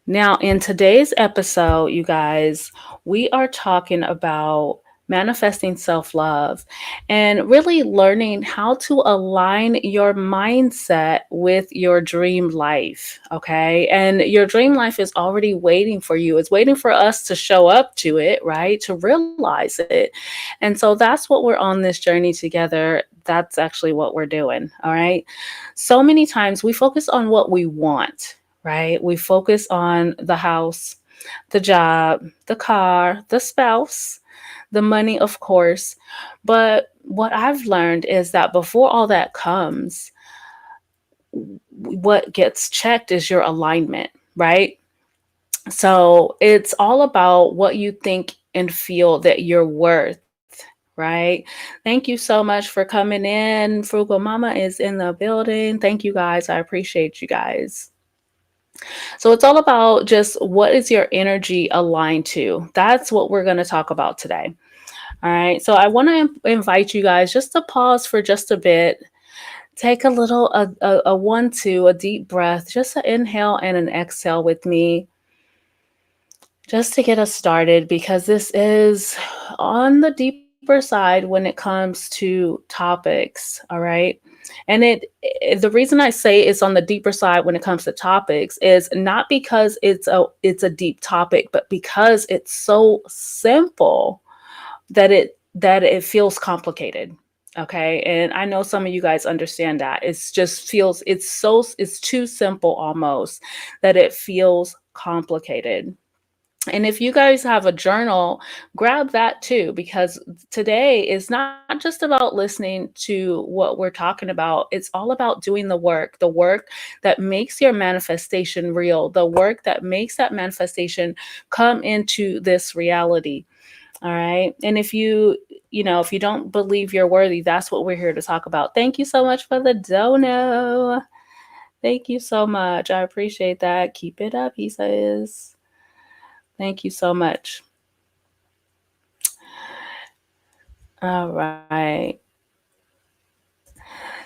Now, in today's episode, you guys, we are talking about manifesting self love and really learning how to align your mindset with your dream life. Okay. And your dream life is already waiting for you, it's waiting for us to show up to it, right? To realize it. And so that's what we're on this journey together. That's actually what we're doing. All right. So many times we focus on what we want, right? We focus on the house, the job, the car, the spouse, the money, of course. But what I've learned is that before all that comes, what gets checked is your alignment, right? So it's all about what you think and feel that you're worth, right? Thank you so much for coming in. Frugal Mama is in the building. Thank you guys. I appreciate you guys. So it's all about just what is your energy aligned to? That's what we're going to talk about today. All right. So I want to invite you guys just to pause for just a bit. Take a little, a 1, 2, a deep breath, just an inhale and an exhale with me, just to get us started, because this is on the deeper side when it comes to topics. All right. And the reason I say it's on the deeper side when it comes to topics is not because it's a deep topic, but because it's so simple that it feels complicated. Okay. And I know some of you guys understand that. It's just feels it's too simple almost that it feels complicated. And if you guys have a journal, grab that too, because today is not just about listening to what we're talking about. It's all about doing the work that makes your manifestation real, the work that makes that manifestation come into this reality. All right. And if you don't believe you're worthy, that's what we're here to talk about. Thank you so much for the dono. Thank you so much. I appreciate that. Keep it up, he says. Thank you so much. All right.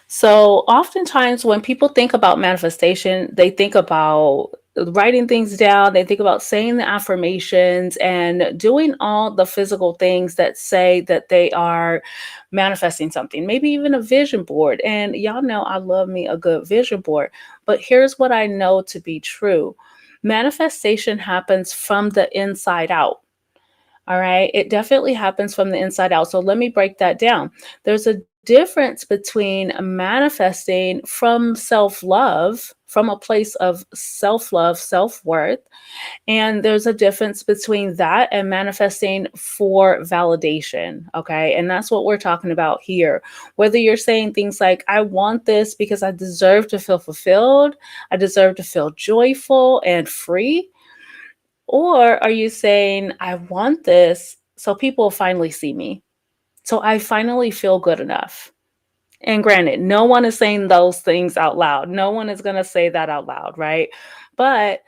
So, oftentimes when people think about manifestation, they think about writing things down, they think about saying the affirmations and doing all the physical things that say that they are manifesting something, maybe even a vision board. And y'all know I love me a good vision board. But here's what I know to be true: manifestation happens from the inside out. All right. It definitely happens from the inside out. So let me break that down. There's a difference between manifesting from self love, from a place of self love, self worth. And there's a difference between that and manifesting for validation. Okay. And that's what we're talking about here. Whether you're saying things like, I want this because I deserve to feel fulfilled, I deserve to feel joyful and free, or are you saying, I want this so people finally see me? So I finally feel good enough. And granted, no one is saying those things out loud. No one is going to say that out loud, right? But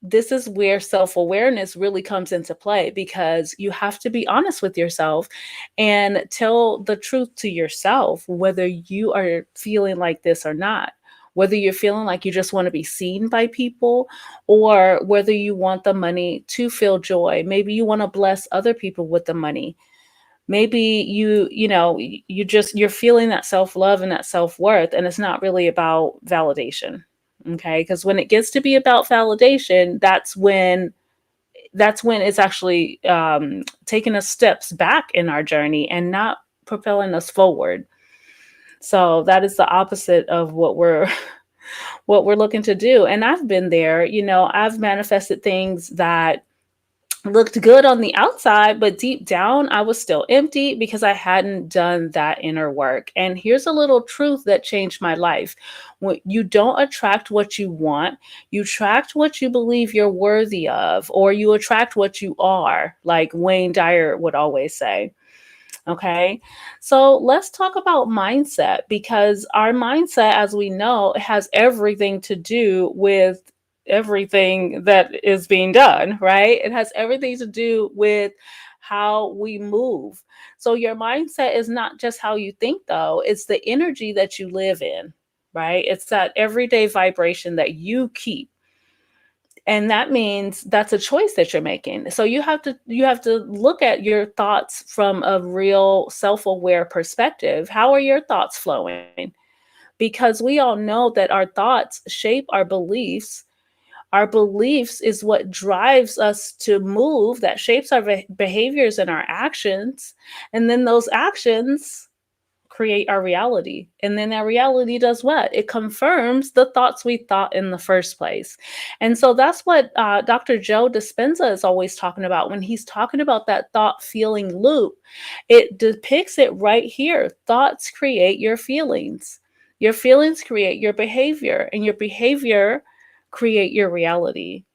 this is where self awareness really comes into play, because you have to be honest with yourself and tell the truth to yourself, whether you are feeling like this or not. Whether you're feeling like you just want to be seen by people, or whether you want the money to feel joy. Maybe you want to bless other people with the money. Maybe you're feeling that self-love and that self-worth, and it's not really about validation. Okay, because when it gets to be about validation, that's when it's actually taking us steps back in our journey and not propelling us forward. So that is the opposite of what we're what we're looking to do. And I've been there. I've manifested things that looked good on the outside, but deep down, I was still empty because I hadn't done that inner work. And here's a little truth that changed my life: when you don't attract what you want, you attract what you believe you're worthy of, or you attract what you are, like Wayne Dyer would always say. Okay. So let's talk about mindset, because our mindset, as we know, has everything to do with everything that is being done, right? It has everything to do with how we move. So your mindset is not just how you think, though, it's the energy that you live in, right? It's that everyday vibration that you keep. And that means that's a choice that you're making. So you have to look at your thoughts from a real self-aware perspective. How are your thoughts flowing? Because we all know that our thoughts shape our beliefs. Our beliefs is what drives us to move, that shapes our behaviors and our actions. And then those actions create our reality. And then our reality does what? It confirms the thoughts we thought in the first place. And so that's what Dr. Joe Dispenza is always talking about when he's talking about that thought feeling loop. It depicts it right here. Thoughts create your feelings. Your feelings create your behavior, and your behavior create your reality.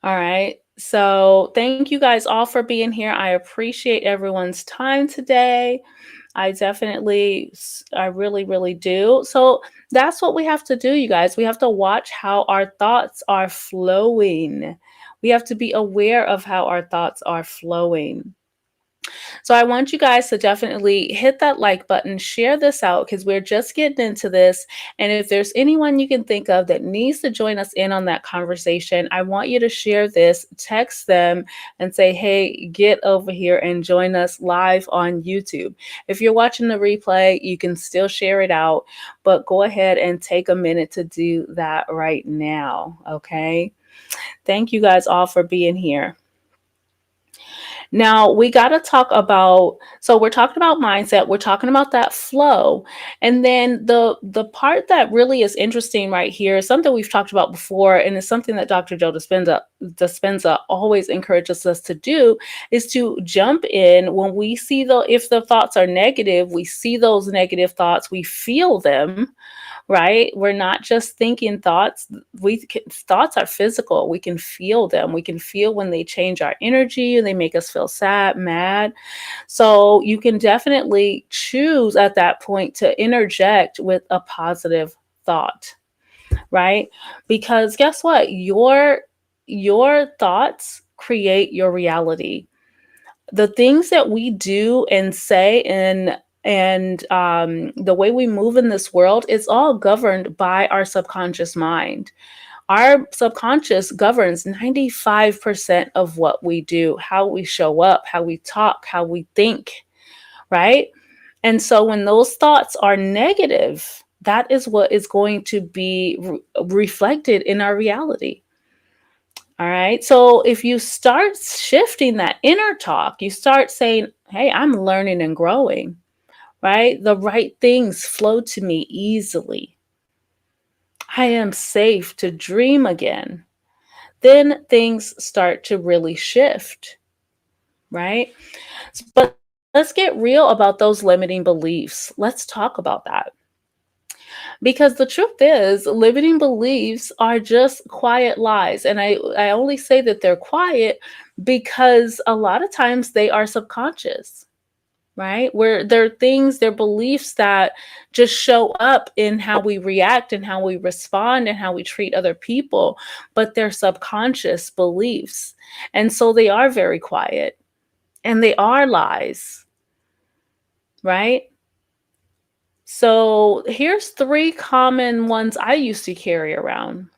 All right. So, thank you guys all for being here. I appreciate everyone's time today. I really, really do. So that's what we have to do, you guys. We have to watch how our thoughts are flowing. We have to be aware of how our thoughts are flowing. So I want you guys to definitely hit that like button, share this out because we're just getting into this. And if there's anyone you can think of that needs to join us in on that conversation, I want you to share this, text them, and say, hey, get over here and join us live on YouTube. If you're watching the replay, you can still share it out, but go ahead and take a minute to do that right now. Okay. Thank you guys all for being here. Now we got to talk about, so we're talking about mindset, we're talking about that flow. And then the part that really is interesting right here is something we've talked about before, and it's something that Dr. Joe Dispenza always encourages us to do, is to jump in when we see if the thoughts are negative, we see those negative thoughts, we feel them, right? We're not just thinking thoughts. Thoughts are physical. We can feel them. We can feel when they change our energy and they make us feel sad, mad. So you can definitely choose at that point to interject with a positive thought, right? Because guess what? Your thoughts create your reality. The things that we do and say and the way we move in this world is all governed by our subconscious mind. Our subconscious governs 95% of what we do, how we show up, how we talk, how we think, right? And so when those thoughts are negative, that is what is going to be reflected in our reality. All right. So if you start shifting that inner talk, you start saying, hey, I'm learning and growing, right? The right things flow to me easily. I am safe to dream again. Then things start to really shift, right? But let's get real about those limiting beliefs. Let's talk about that. Because the truth is, limiting beliefs are just quiet lies. And I only say that they're quiet because a lot of times they are subconscious, right? Where they're things, they're beliefs that just show up in how we react and how we respond and how we treat other people, but they're subconscious beliefs. And so they are very quiet and they are lies, right? So here's three common ones I used to carry around.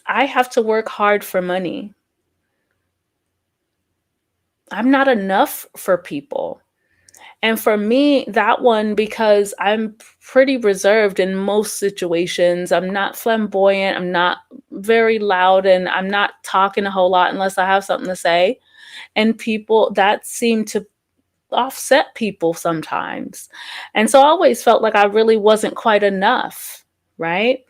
I have to work hard for money. I'm not enough for people. And for me, that one, because I'm pretty reserved in most situations, I'm not flamboyant, I'm not very loud, and I'm not talking a whole lot unless I have something to say. And people that seem to offset people sometimes. And so I always felt like I really wasn't quite enough, right?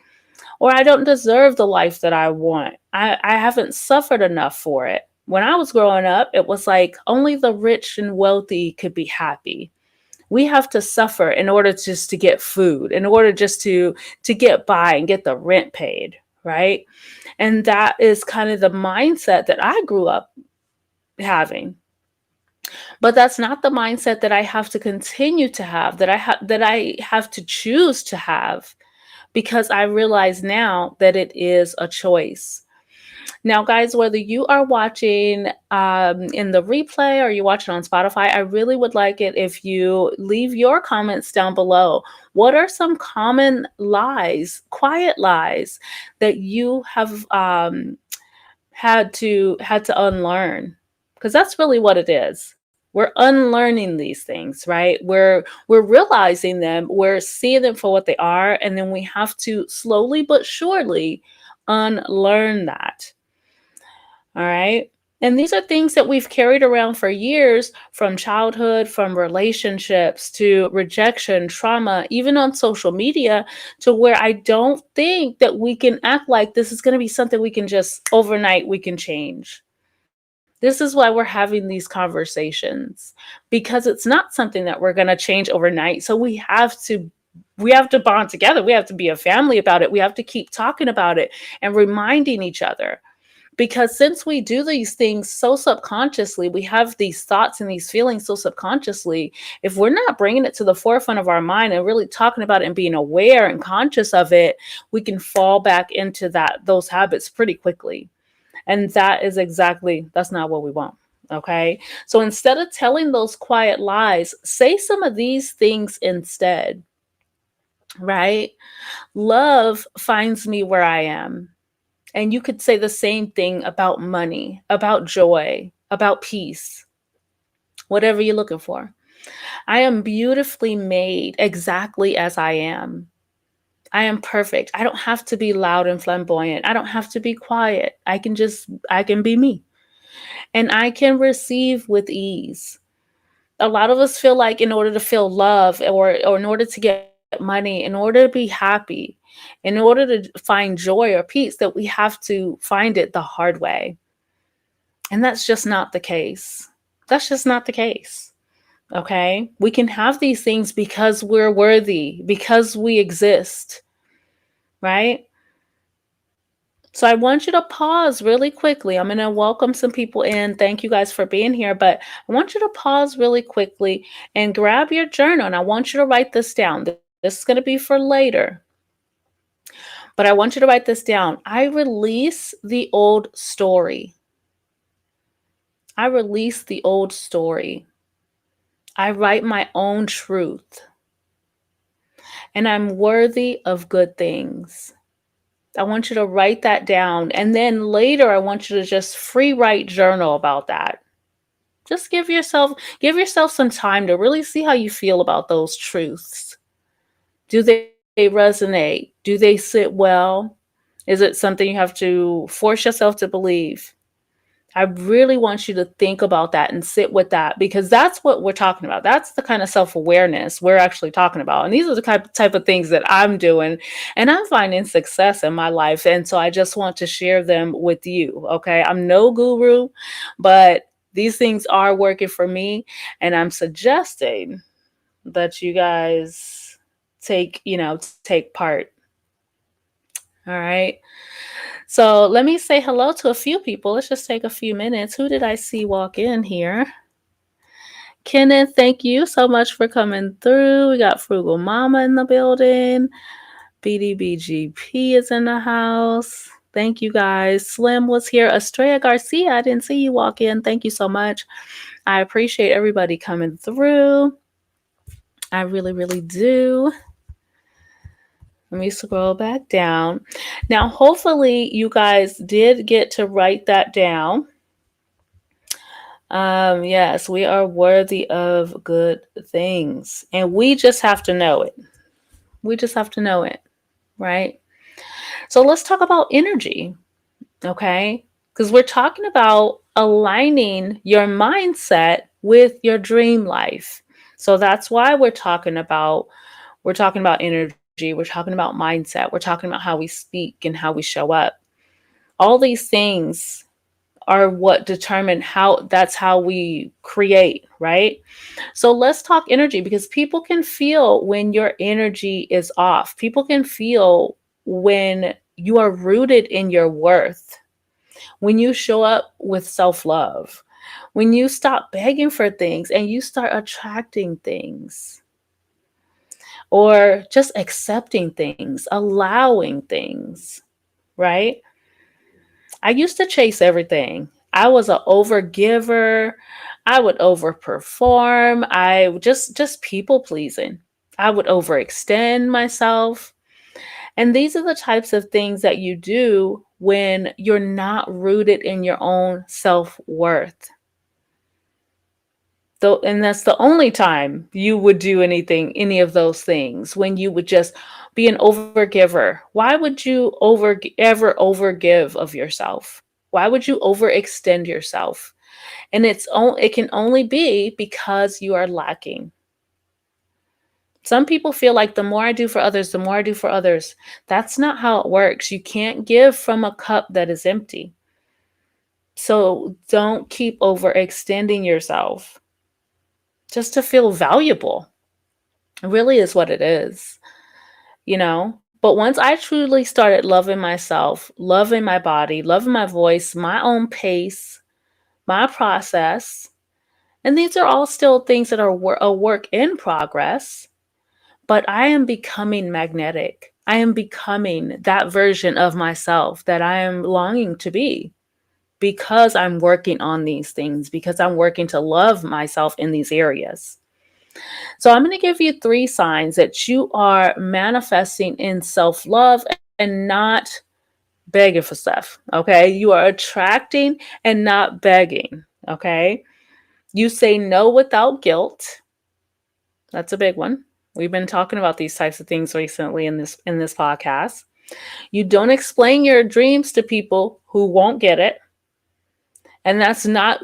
Or I don't deserve the life that I want. I haven't suffered enough for it. When I was growing up, it was like only the rich and wealthy could be happy. We have to suffer in order just to get food, in order just to get by and get the rent paid, right? And that is kind of the mindset that I grew up having. But that's not the mindset that I have to continue to have, that I have to choose to have, because I realize now that it is a choice. Now, guys, whether you are watching in the replay or you're watching on Spotify, I really would like it if you leave your comments down below. What are some common lies, quiet lies that you have had to unlearn? Because that's really what it is. We're unlearning these things, right? We're realizing them, we're seeing them for what they are, and then we have to slowly but surely unlearn that. All right. And these are things that we've carried around for years, from childhood, from relationships to rejection, trauma, even on social media, to where I don't think that we can act like this is going to be something we can just overnight we can change. This is why we're having these conversations, because it's not something that we're going to change overnight. So we have to bond together. We have to be a family about it. We have to keep talking about it and reminding each other, because since we do these things so subconsciously, we have these thoughts and these feelings so subconsciously. If we're not bringing it to the forefront of our mind and really talking about it and being aware and conscious of it, we can fall back into those habits pretty quickly. And that's not what we want. Okay. So instead of telling those quiet lies, say some of these things instead, right? Love finds me where I am. And you could say the same thing about money, about joy, about peace, whatever you're looking for. I am beautifully made exactly as I am. I am perfect. I don't have to be loud and flamboyant. I don't have to be quiet. I can be me. And I can receive with ease. A lot of us feel like in order to feel love, or in order to get money, in order to be happy, in order to find joy or peace, that we have to find it the hard way. And that's just not the case. That's just not the case. Okay. We can have these things because we're worthy, because we exist, right? So I want you to pause really quickly. I'm going to welcome some people in. Thank you guys for being here. But I want you to pause really quickly and grab your journal. And I want you to write this down. This is going to be for later. But I want you to write this down. I release the old story. I release the old story. I write my own truth. And I'm worthy of good things. I want you to write that down. And then later, I want you to just free write journal about that. Just give yourself some time to really see how you feel about those truths. Do they resonate? Do they sit well? Is it something you have to force yourself to believe? I really want you to think about that and sit with that, because that's what we're talking about. That's the kind of self awareness we're actually talking about. And these are the type of things that I'm doing, and I'm finding success in my life. And so I just want to share them with you. Okay. I'm no guru, but these things are working for me. And I'm suggesting that you guys take part. All right. So let me say hello to a few people. Let's just take a few minutes. Who did I see walk in here? Kenneth, thank you so much for coming through. We got Frugal Mama in the building. BDBGP is in the house. Thank you guys. Slim was here. Estrella Garcia, I didn't see you walk in. Thank you so much. I appreciate everybody coming through. I really, really do. Let me scroll back down. Now, hopefully, you guys did get to write that down. Yes, we are worthy of good things, and we just have to know it. We just have to know it, right? So let's talk about energy, okay? Because we're talking about aligning your mindset with your dream life. So that's why we're talking about energy, we're talking about mindset, we're talking about how we speak and how we show up. All these things are what determine how we create, right? So let's talk energy, because people can feel when your energy is off. People can feel when you are rooted in your worth, when you show up with self-love, when you stop begging for things and you start attracting things, or just accepting things, allowing things, right? I used to chase everything. I was an overgiver. I would overperform. I just people pleasing. I would overextend myself. And these are the types of things that you do when you're not rooted in your own self-worth. Though, and that's the only time you would do anything, any of those things, when you would just be an overgiver. Why would you ever overgive of yourself? Why would you overextend yourself? And it can only be because you are lacking. Some people feel like the more I do for others, the more I do for others. That's not how it works. You can't give from a cup that is empty. So don't keep overextending yourself just to feel valuable. It really is what it is, you know? But once I truly started loving myself, loving my body, loving my voice, my own pace, my process, and these are all still things that are a work in progress, but I am becoming magnetic. I am becoming that version of myself that I am longing to be because I'm working on these things, because I'm working to love myself in these areas. So I'm going to give you 3 signs that you are manifesting in self-love and not begging for stuff. Okay. You are attracting and not begging. Okay. You say no without guilt. That's a big one. We've been talking about these types of things recently in this podcast. You don't explain your dreams to people who won't get it. And that's not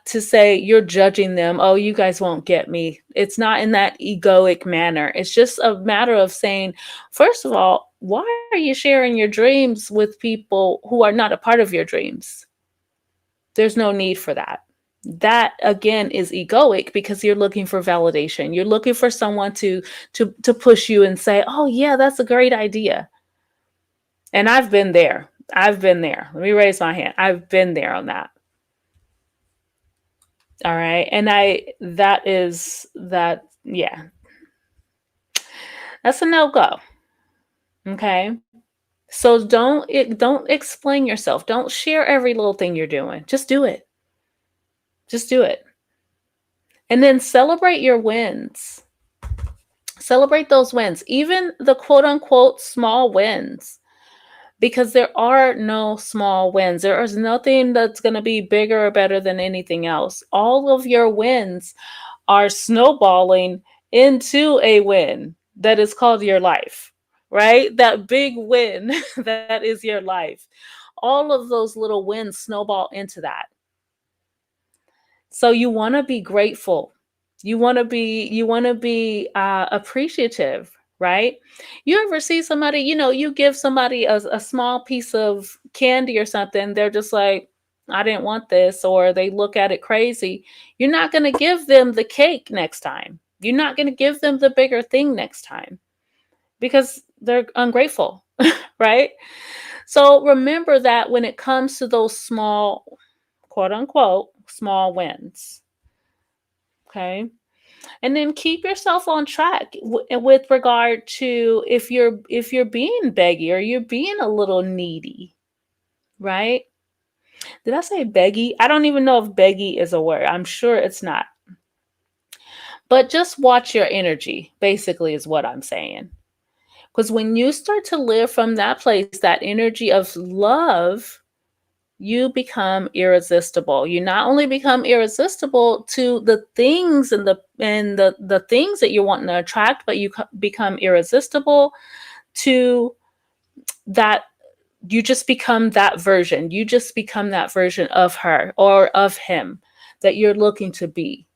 to say you're judging them. Oh, you guys won't get me. It's not in that egoic manner. It's just a matter of saying, first of all, why are you sharing your dreams with people who are not a part of your dreams? There's no need for that. That again is egoic because you're looking for validation. You're looking for someone to push you and say, "Oh yeah, that's a great idea." And I've been there. I've been there. Let me raise my hand. I've been there on that. All right. And yeah, that's a no-go. Okay. So don't explain yourself. Don't share every little thing you're doing. Just do it. Just do it. And then celebrate your wins. Celebrate those wins, even the quote unquote small wins, because there are no small wins. There is nothing that's going to be bigger or better than anything else. All of your wins are snowballing into a win that is called your life, right? That big win that is your life. All of those little wins snowball into that. So you want to be grateful. You want to be appreciative, right? You ever see somebody, you give somebody a small piece of candy or something, they're just like, I didn't want this, or they look at it crazy. You're not going to give them the cake next time. You're not going to give them the bigger thing next time because they're ungrateful, right? So remember that when it comes to those small, quote unquote, small wins. Okay. And then keep yourself on track with regard to if you're being beggy or you're being a little needy, right? Did I say beggy? I don't even know if beggy is a word. I'm sure it's not. But just watch your energy, basically, is what I'm saying. Because when you start to live from that place, that energy of love, you become irresistible. You not only become irresistible to the things and the things that you're wanting to attract, but you become irresistible to that. You just become that version. You just become that version of her or of him that you're looking to be,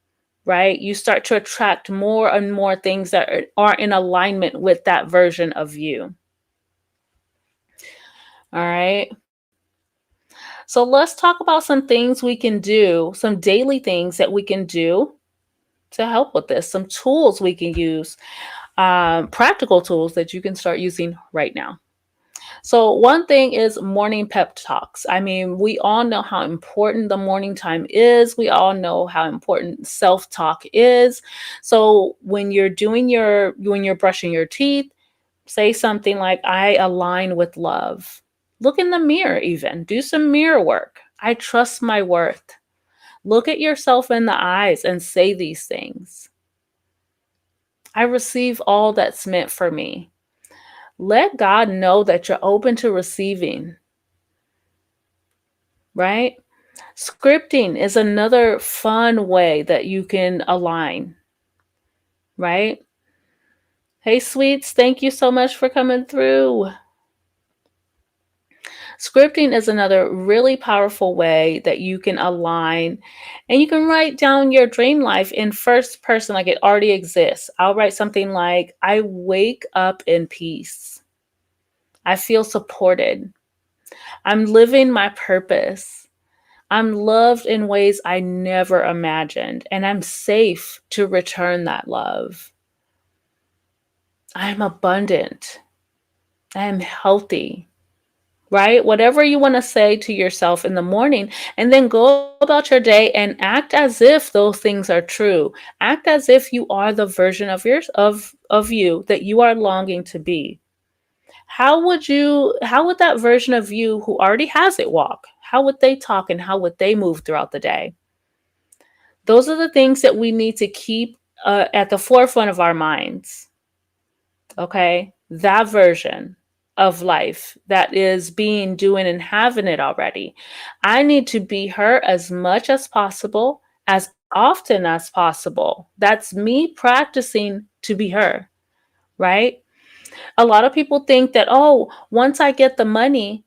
right? You start to attract more and more things that are in alignment with that version of you. All right. So let's talk about some things we can do, some daily things that we can do to help with this, some tools we can use, practical tools that you can start using right now. So, one thing is morning pep talks. I mean, we all know how important the morning time is. We all know how important self talk is. So, when you're brushing your teeth, say something like, I align with love. Look in the mirror, even do some mirror work. I trust my worth. Look at yourself in the eyes and say these things. I receive all that's meant for me. Let God know that you're open to receiving, right? Scripting is another fun way that you can align, right? Hey, sweets, thank you so much for coming through. Scripting is another really powerful way that you can align, and you can write down your dream life in first person like it already exists. I'll write something like, I wake up in peace. I feel supported. I'm living my purpose. I'm loved in ways I never imagined, and I'm safe to return that love. I'm abundant. I am healthy, right? Whatever you want to say to yourself in the morning, and then go about your day and act as if those things are true. Act as if you are the version of you that you are longing to be. How would that version of you who already has it walk? How would they talk and how would they move throughout the day? Those are the things that we need to keep at the forefront of our minds. Okay? That version of life that is being, doing, and having it already. I need to be her as much as possible, as often as possible. That's me practicing to be her, right? A lot of people think that, oh, once I get the money,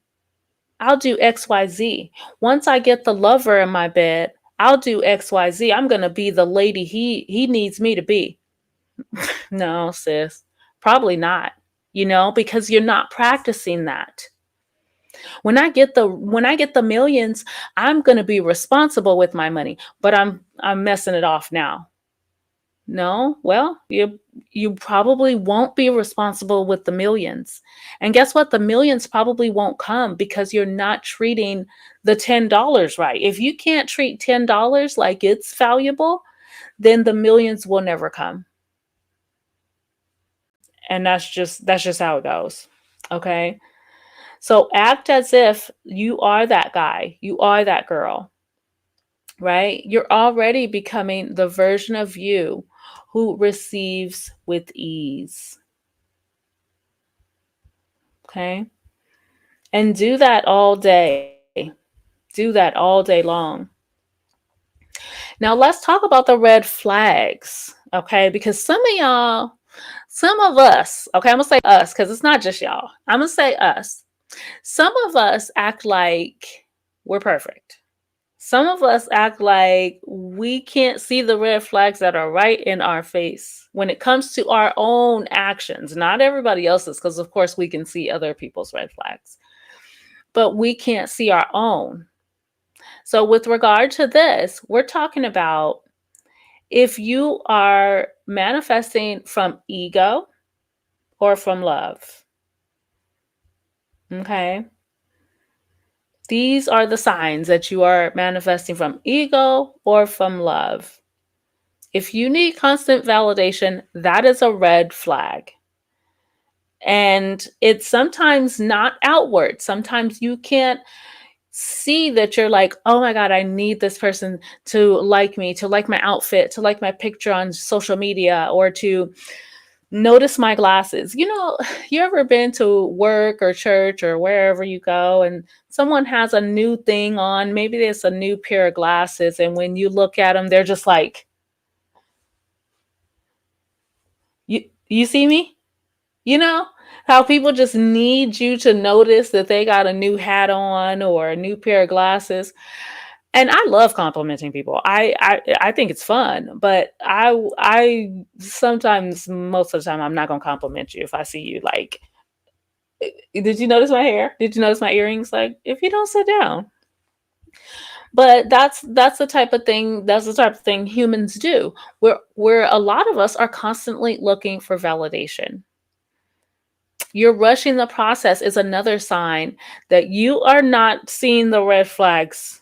I'll do XYZ. Once I get the lover in my bed, I'll do XYZ. I'm going to be the lady he needs me to be. No, sis. Probably not. Because you're not practicing that. When I get the millions, I'm going to be responsible with my money, but I'm messing it off now. No, well, you probably won't be responsible with the millions. And guess what? The millions probably won't come because you're not treating the $10 right. If you can't treat $10 like it's valuable, then the millions will never come. And that's just how it goes. Okay? So act as if you are that guy, you are that girl, right? You're already becoming the version of you who receives with ease. Okay? And do that all day. Do that all day long. Now, let's talk about the red flags, okay? Because some of us, okay, I'm gonna say us because it's not just y'all. I'm gonna say us. Some of us act like we're perfect. Some of us act like we can't see the red flags that are right in our face when it comes to our own actions, not everybody else's, because of course we can see other people's red flags, but we can't see our own. So, with regard to this, we're talking about if you are manifesting from ego or from love. Okay. These are the signs that you are manifesting from ego or from love. If you need constant validation, that is a red flag. And it's sometimes not outward. Sometimes you can't see that you're like, oh my God, I need this person to like me, to like my outfit, to like my picture on social media, or to notice my glasses. You ever been to work or church or wherever you go and someone has a new thing on, maybe there's a new pair of glasses, and when you look at them, they're just like, you see me? You know how people just need you to notice that they got a new hat on or a new pair of glasses. And I love complimenting people. I think it's fun, but I sometimes, most of the time, I'm not gonna compliment you if I see you like, did you notice my hair? Did you notice my earrings? Like, if you don't sit down. But that's the type of thing. That's the type of thing humans do. Where a lot of us are constantly looking for validation. You're rushing the process is another sign that you are not seeing the red flags.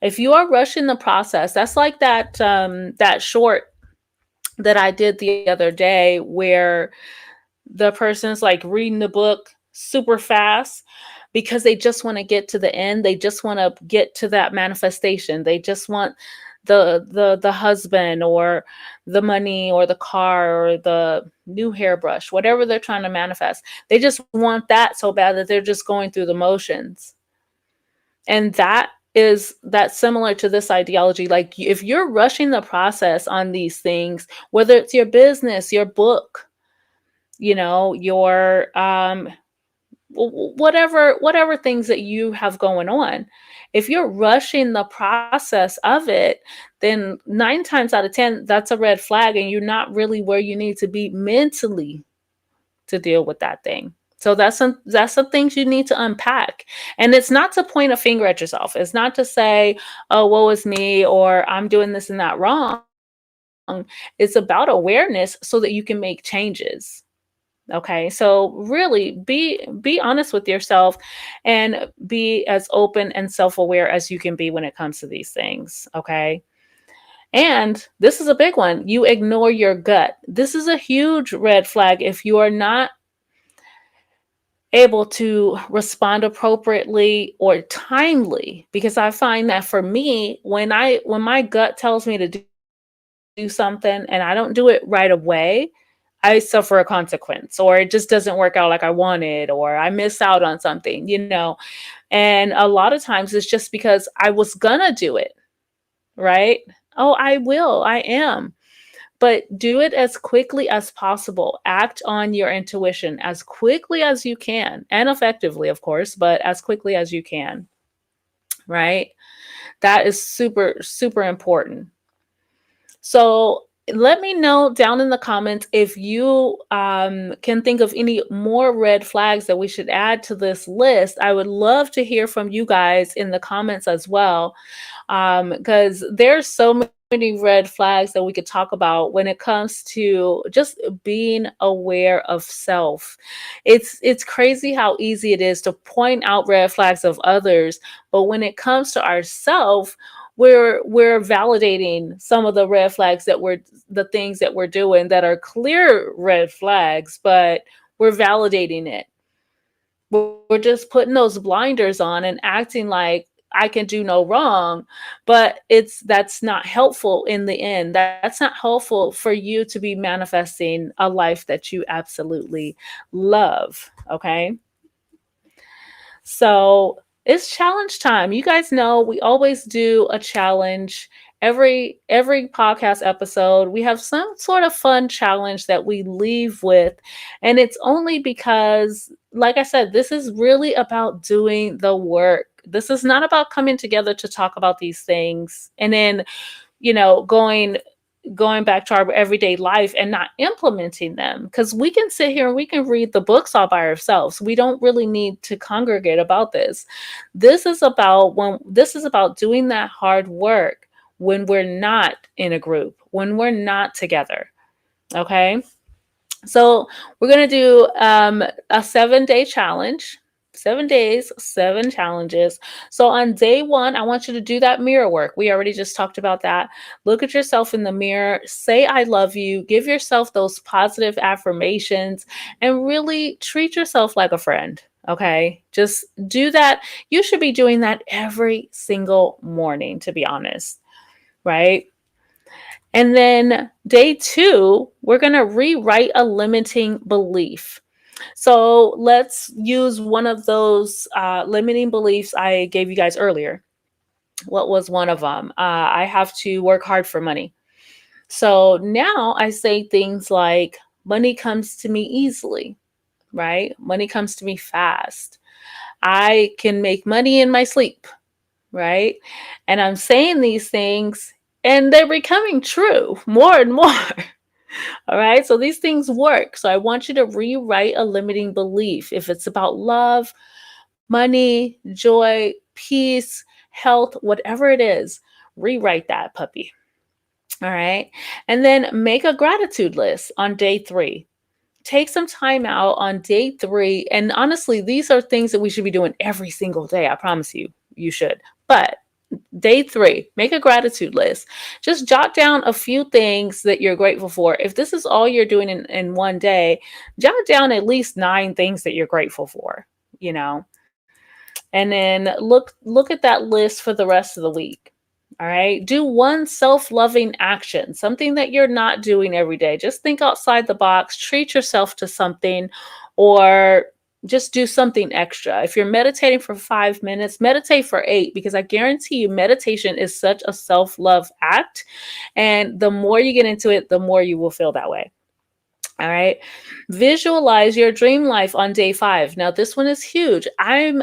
If you are rushing the process, that's like that short that I did the other day where the person's like reading the book super fast because they just want to get to the end. They just want to get to that manifestation. They just want the husband or the money or the car or the new hairbrush, whatever they're trying to manifest. They just want that so bad that they're just going through the motions. And that's similar to this ideology. Like, if you're rushing the process on these things, whether it's your business, your book, your whatever things that you have going on, if you're rushing the process of it, then 9 times out of 10 that's a red flag, and you're not really where you need to be mentally to deal with that thing. So that's some things you need to unpack. And it's not to point a finger at yourself. It's not to say, oh, woe is me, or I'm doing this and that wrong. It's about awareness so that you can make changes. Okay, so really be honest with yourself and be as open and self-aware as you can be when it comes to these things. Okay. And this is a big one. You ignore your gut. This is a huge red flag if you are not able to respond appropriately or timely, because I find that for me, when my gut tells me to do something and I don't do it right away, I suffer a consequence, or it just doesn't work out like I wanted, or I miss out on something. And a lot of times it's just because I was gonna do it, right? Oh, I am. But do it as quickly as possible. Act on your intuition as quickly as you can, and effectively, of course, but as quickly as you can, right? That is super, super important. So let me know down in the comments if you can think of any more red flags that we should add to this list. I would love to hear from you guys in the comments as well, because there's so many red flags that we could talk about when it comes to just being aware of self. It's crazy how easy it is to point out red flags of others, but when it comes to ourselves, we're validating some of the red flags the things that we're doing that are clear red flags, but we're validating it. We're just putting those blinders on and acting like I can do no wrong, but that's not helpful in the end. That's not helpful for you to be manifesting a life that you absolutely love. Okay. So it's challenge time. You guys know we always do a challenge every podcast episode. We have some sort of fun challenge that we leave with, and it's only because, like I said, this is really about doing the work. This is not about coming together to talk about these things and then, going back to our everyday life and not implementing them, because we can sit here and we can read the books all by ourselves. We don't really need to congregate about this. This is about doing that hard work when we're not in a group, when we're not together. Okay, so we're going to do a 7-day challenge. 7 days, 7 challenges. So on day 1, I want you to do that mirror work. We already just talked about that. Look at yourself in the mirror, say, I love you, give yourself those positive affirmations, and really treat yourself like a friend. Okay, just do that. You should be doing that every single morning, to be honest, right? And then day 2, we're going to rewrite a limiting belief. So let's use one of those limiting beliefs I gave you guys earlier. What was one of them? I have to work hard for money. So now I say things like, money comes to me easily, right? Money comes to me fast. I can make money in my sleep, right? And I'm saying these things and they're becoming true more and more. All right. So these things work. So I want you to rewrite a limiting belief. If it's about love, money, joy, peace, health, whatever it is, rewrite that puppy. All right. And then make a gratitude list on day 3. Take some time out on day 3. And honestly, these are things that we should be doing every single day. I promise you should. But day 3, make a gratitude list. Just jot down a few things that you're grateful for. If this is all you're doing in one day, jot down at least 9 things that you're grateful for, you know. And then look at that list for the rest of the week. All right. Do one self-loving action, something that you're not doing every day. Just think outside the box, treat yourself to something, or just do something extra. If you're meditating for 5 minutes, meditate for 8, because I guarantee you meditation is such a self-love act. And the more you get into it, the more you will feel that way. All right. Visualize your dream life on day 5. Now this one is huge. I'm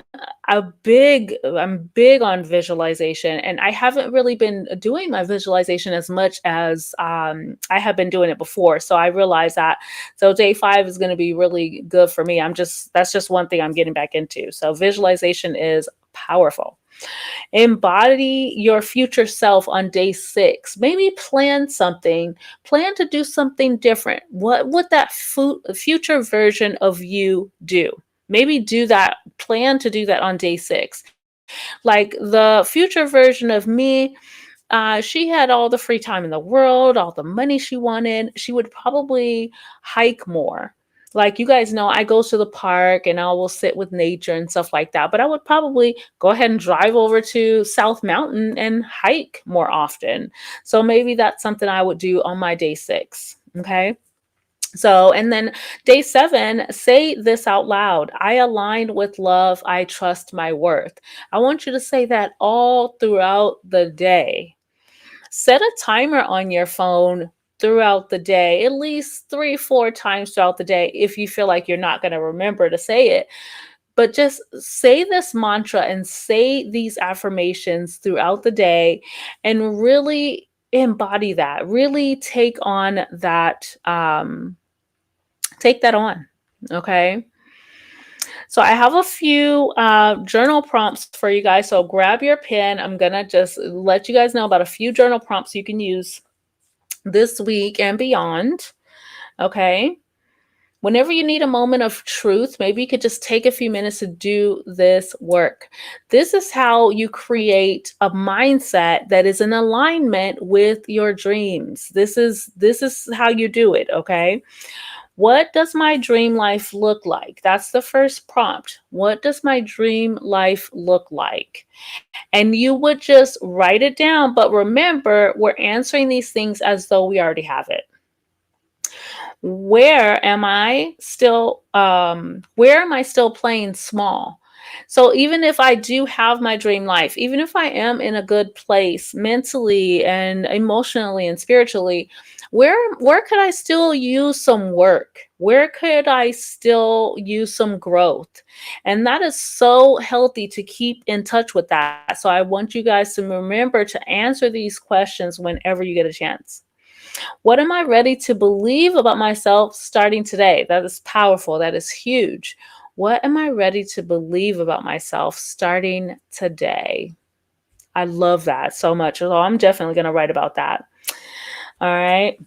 big on visualization, and I haven't really been doing my visualization as much as I have been doing it before. So I realize that. So day 5 is going to be really good for me. That's just one thing I'm getting back into. So visualization is powerful. Embody your future self on day 6. Maybe plan something, plan to do something different. What would that future version of you do? Maybe do that, plan to do that on day 6. Like the future version of me, she had all the free time in the world, all the money she wanted. She would probably hike more. Like you guys know, I go to the park and I will sit with nature and stuff like that. But I would probably go ahead and drive over to South Mountain and hike more often. So maybe that's something I would do on my day 6. Okay. So, and then day 7, say this out loud. I align with love. I trust my worth. I want you to say that all throughout the day. Set a timer on your phone throughout the day, at least 3, 4 times throughout the day, if you feel like you're not going to remember to say it. But just say this mantra and say these affirmations throughout the day and really embody that. Really take that on. Okay. So I have a few journal prompts for you guys. So grab your pen. I'm going to just let you guys know about a few journal prompts you can use this week and beyond. Okay. Whenever you need a moment of truth, maybe you could just take a few minutes to do this work. This is how you create a mindset that is in alignment with your dreams. This is how you do it, okay? What does my dream life look like? That's the first prompt. What does my dream life look like? And you would just write it down. But remember, we're answering these things as though we already have it. Where am I still playing small? So even if I do have my dream life, even if I am in a good place mentally and emotionally and spiritually, where could I still use some work? Where could I still use some growth? And that is so healthy to keep in touch with that. So I want you guys to remember to answer these questions whenever you get a chance. What am I ready to believe about myself starting today? That is powerful. That is huge. What am I ready to believe about myself starting today? I love that so much. So I'm definitely going to write about that. All right.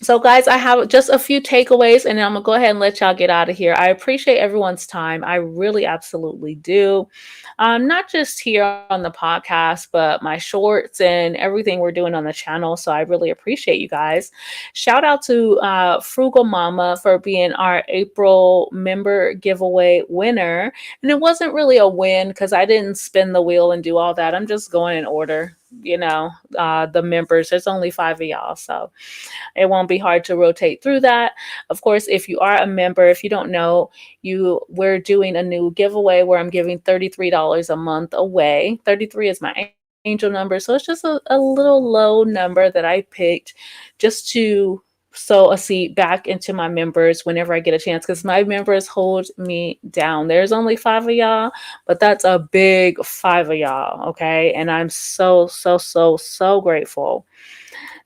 So guys, I have just a few takeaways and then I'm going to go ahead and let y'all get out of here. I appreciate everyone's time. I really absolutely do. Not just here on the podcast, but my shorts and everything we're doing on the channel. So I really appreciate you guys. Shout out to Frugal Mama for being our April member giveaway winner. And it wasn't really a win because I didn't spin the wheel and do all that. I'm just going in order. The members, there's only 5 of y'all, so it won't be hard to rotate through that. Of course, if you are a member, if you don't know, we're doing a new giveaway where I'm giving $33 a month away. 33 is my angel number, so it's just a little low number that I picked just to sow a seed back into my members whenever I get a chance, because my members hold me down. There's only 5 of y'all, but that's a big 5 of y'all, okay? And I'm so grateful.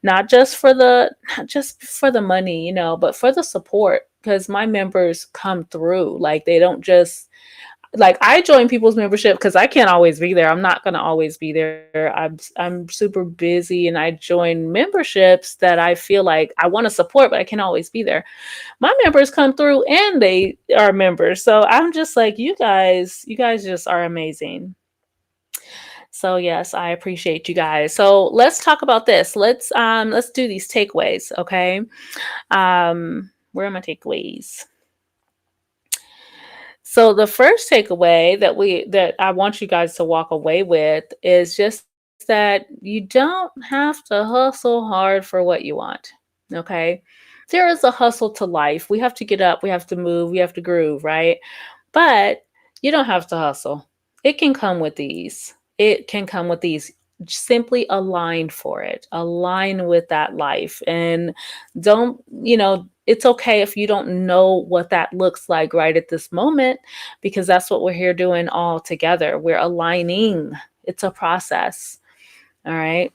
Not just for the money, but for the support, because my members come through. Like they don't just like I join people's membership because I can't always be there. I'm not gonna always be there. I'm super busy, and I join memberships that I feel like I want to support, but I can't always be there. My members come through and they are members, so I'm just like, you guys just are amazing. So yes, I appreciate you guys. So let's talk about this. Let's do these takeaways, okay? Where are my takeaways? So the first takeaway that I want you guys to walk away with is just that you don't have to hustle hard for what you want. Okay? There is a hustle to life. We have to get up, we have to move, we have to groove, right? But you don't have to hustle. It can come with ease. It can come with ease. Simply align for it. Align with that life. And don't, it's okay if you don't know what that looks like right at this moment, because that's what we're here doing all together. We're aligning. It's a process. All right.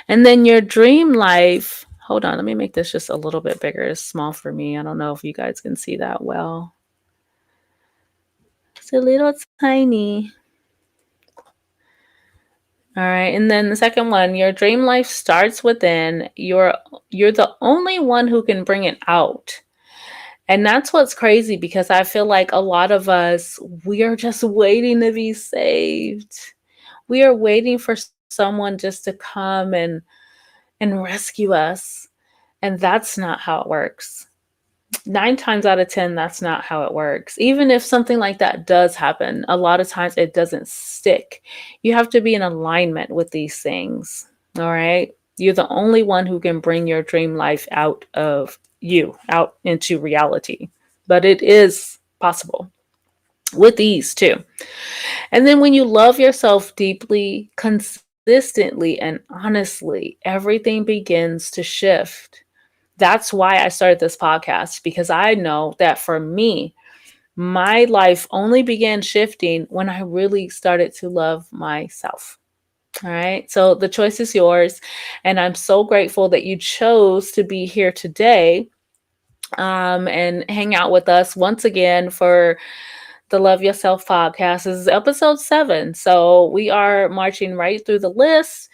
And then your dream life. Hold on, let me make this just a little bit bigger. It's small for me. I don't know if you guys can see that well. It's a little tiny. All right. And then the second one, your dream life starts within. You're the only one who can bring it out. And that's what's crazy, because I feel like a lot of us, we are just waiting to be saved. We are waiting for someone just to come and rescue us. And that's not how it works. 9 times out of 10, that's not how it works. Even if something like that does happen, a lot of times it doesn't stick. You have to be in alignment with these things. All right. You're the only one who can bring your dream life out of you, out into reality. But it is possible with ease too. And then when you love yourself deeply, consistently, and honestly, everything begins to shift. That's why I started this podcast, because I know that for me, my life only began shifting when I really started to love myself. All right. So the choice is yours. And I'm so grateful that you chose to be here today, and hang out with us once again for the Love Yourself podcast. This is episode 7. So we are marching right through the list.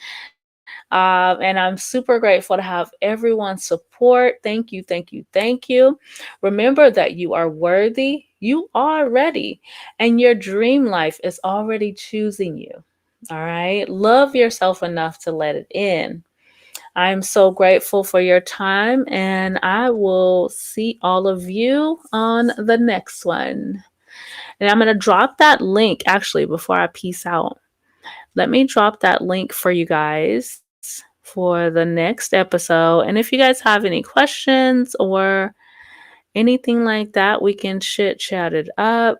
And I'm super grateful to have everyone's support. Thank you, thank you, thank you. Remember that you are worthy, you are ready, and your dream life is already choosing you. All right. Love yourself enough to let it in. I'm so grateful for your time, and I will see all of you on the next one. And I'm going to drop that link actually before I peace out. Let me drop that link for you guys for the next episode. And if you guys have any questions or anything like that, we can chit chat it up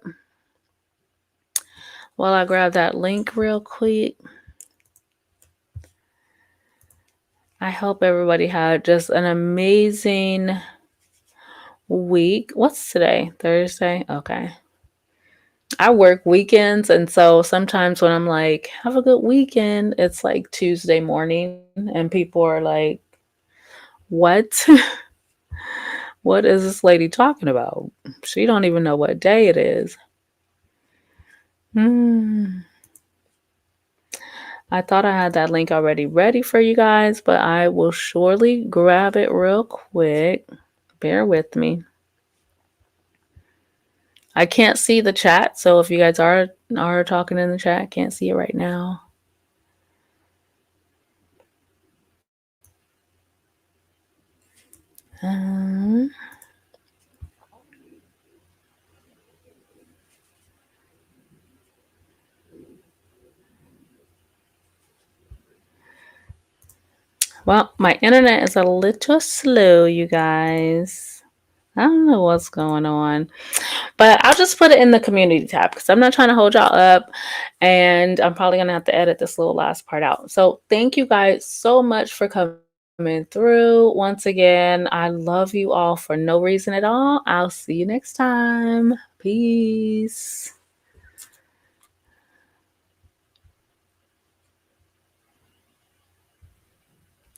while I grab that link real quick. I hope everybody had just an amazing week. What's today? Thursday? Okay. I work weekends, and so sometimes when I'm like, have a good weekend, it's like Tuesday morning, and people are like, what? What is this lady talking about? She don't even know what day it is. I thought I had that link already ready for you guys, but I will surely grab it real quick. Bear with me. I can't see the chat, so if you guys are talking in the chat, can't see it right now. Well, my internet is a little slow, you guys. I don't know what's going on. But I'll just put it in the community tab because I'm not trying to hold y'all up. And I'm probably going to have to edit this little last part out. So thank you guys so much for coming through. Once again, I love you all for no reason at all. I'll see you next time. Peace.